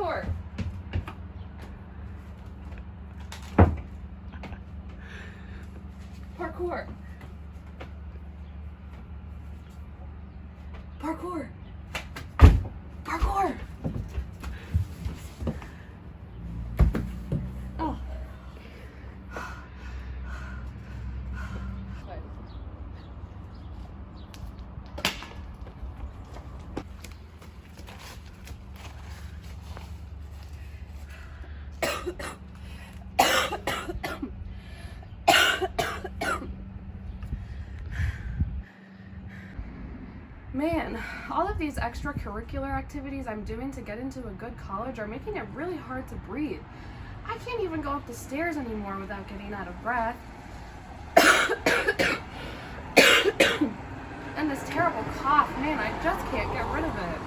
Parkour. Parkour. Parkour. Parkour. Oh. Man, all of these extracurricular activities I'm doing to get into a good college are making it really hard to breathe. I can't even go up the stairs anymore without getting out of breath. And this terrible cough, man, I just can't get rid of it.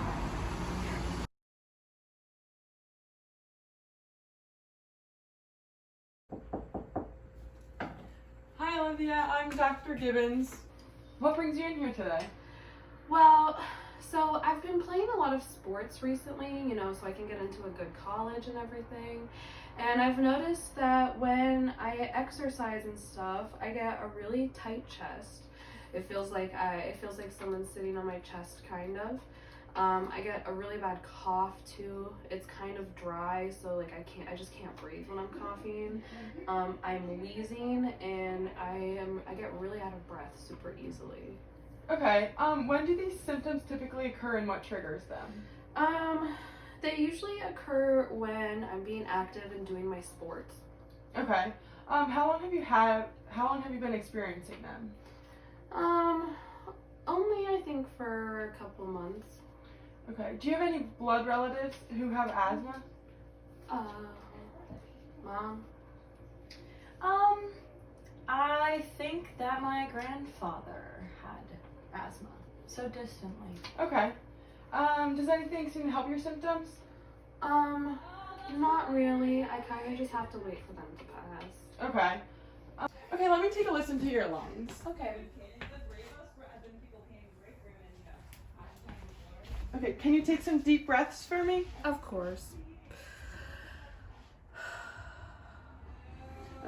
Hi Olivia, I'm Dr. Gibbons. What brings you in here today? Well, so I've been playing a lot of sports recently, so I can get into a good college and everything. And I've noticed that when I exercise and stuff, I get a really tight chest. It feels like someone's sitting on my chest, kind of. I get a really bad cough too. It's kind of dry, so I just can't breathe when I'm coughing. I'm wheezing and I get really out of breath super easily. Okay, when do these symptoms typically occur and what triggers them? They usually occur when I'm being active and doing my sports. Okay, how long have you been experiencing them? Only I think for a couple months. Okay, do you have any blood relatives who have asthma? Mom? I think that my grandfather had asthma, so distantly. Okay, does anything seem to help your symptoms? Not really. I kind of just have to wait for them to pass. Okay, okay, let me take a listen to your lungs. Okay. Okay, can you take some deep breaths for me? Of course.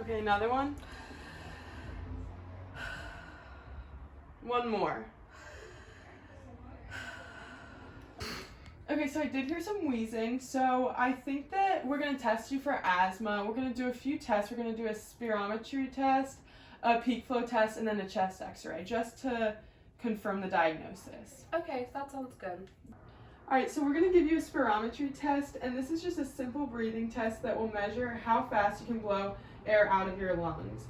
Okay, another one. One more. Okay, so I did hear some wheezing, so I think that we're going to test you for asthma. We're going to do a few tests. We're going to do a spirometry test, a peak flow test, and then a chest x-ray, just to confirm the diagnosis. Okay, that sounds good. Alright, so we're going to give you a spirometry test, and this is just a simple breathing test that will measure how fast you can blow air out of your lungs.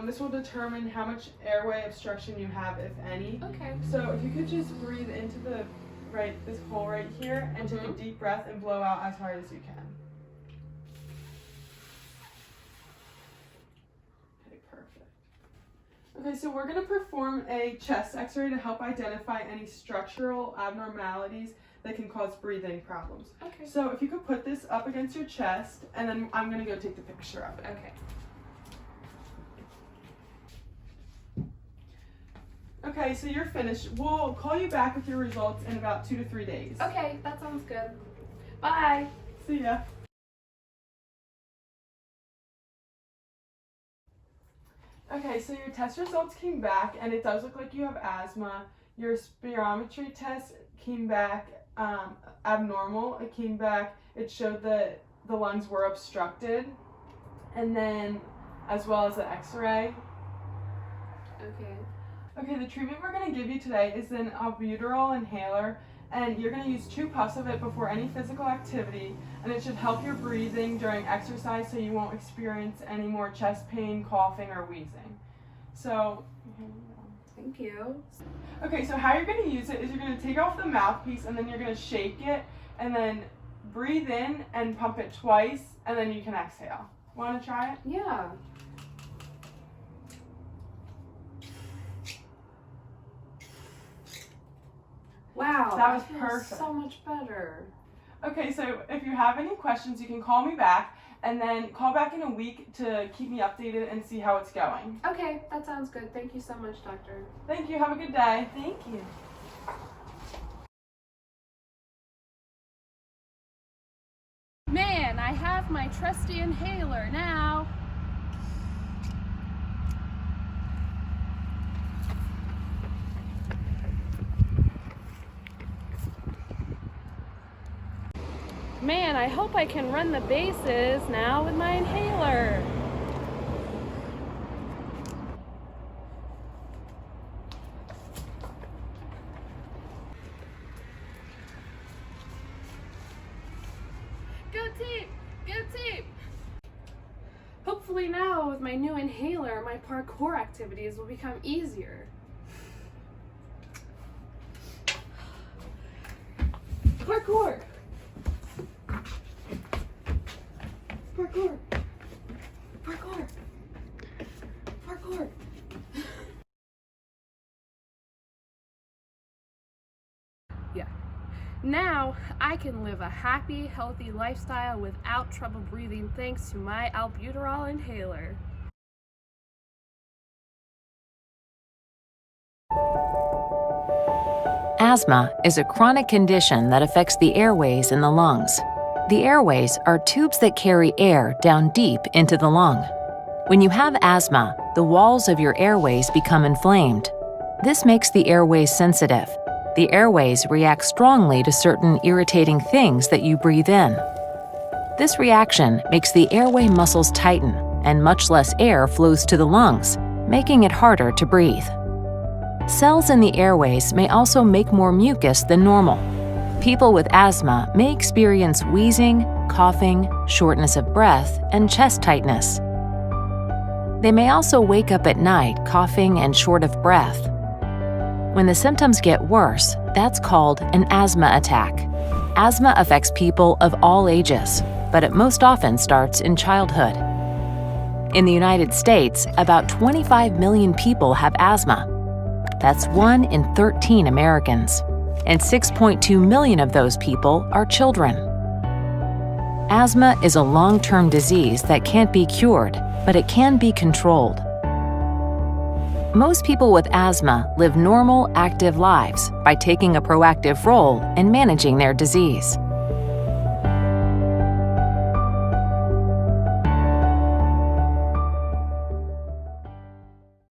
This will determine how much airway obstruction you have, if any. Okay. So if you could just breathe into this hole right here and take a deep breath and blow out as hard as you can. Okay, perfect. Okay, so we're going to perform a chest x-ray to help identify any structural abnormalities that can cause breathing problems. Okay. So if you could put this up against your chest, and then I'm going to go take the picture of it. Okay. Okay, so you're finished. We'll call you back with your results in about 2 to 3 days. Okay, that sounds good. Bye. See ya. Okay, so your test results came back, and it does look like you have asthma. Your spirometry test came back abnormal. It showed that the lungs were obstructed, and then as well as the x-ray. Okay. Okay, the treatment we're going to give you today is an albuterol inhaler, and you're going to use 2 puffs of it before any physical activity, and it should help your breathing during exercise so you won't experience any more chest pain, coughing, or wheezing. So, Thank you. okay, so how you're going to use it is you're going to take off the mouthpiece, and then you're going to shake it, and then breathe in and pump it twice, and then you can exhale. Want to try it? Yeah. Wow, That was I feel perfect. so much better. Okay, so if you have any questions, you can call me back, and then call back in a week to keep me updated and see how it's going. Okay, that sounds good. Thank you so much, doctor. Thank you. Have a good day. Thank you. have my trusty inhaler now. Man, I hope I can run the bases now with my inhaler. Go team! Go team! Hopefully now, with my new inhaler, my parkour activities will become easier. Parkour! Parkour! Parkour! Parkour! Yeah. Now I can live a happy, healthy lifestyle without trouble breathing thanks to my albuterol inhaler. Asthma is a chronic condition that affects the airways in the lungs. The airways are tubes that carry air down deep into the lung. When you have asthma, the walls of your airways become inflamed. This makes the airways sensitive. The airways react strongly to certain irritating things that you breathe in. This reaction makes the airway muscles tighten, and much less air flows to the lungs, making it harder to breathe. Cells in the airways may also make more mucus than normal. People with asthma may experience wheezing, coughing, shortness of breath, and chest tightness. They may also wake up at night coughing and short of breath. When the symptoms get worse, that's called an asthma attack. Asthma affects people of all ages, but it most often starts in childhood. In the United States, about 25 million people have asthma. That's 1 in 13 Americans, and 6.2 million of those people are children. Asthma is a long-term disease that can't be cured, but it can be controlled. Most people with asthma live normal, active lives by taking a proactive role in managing their disease.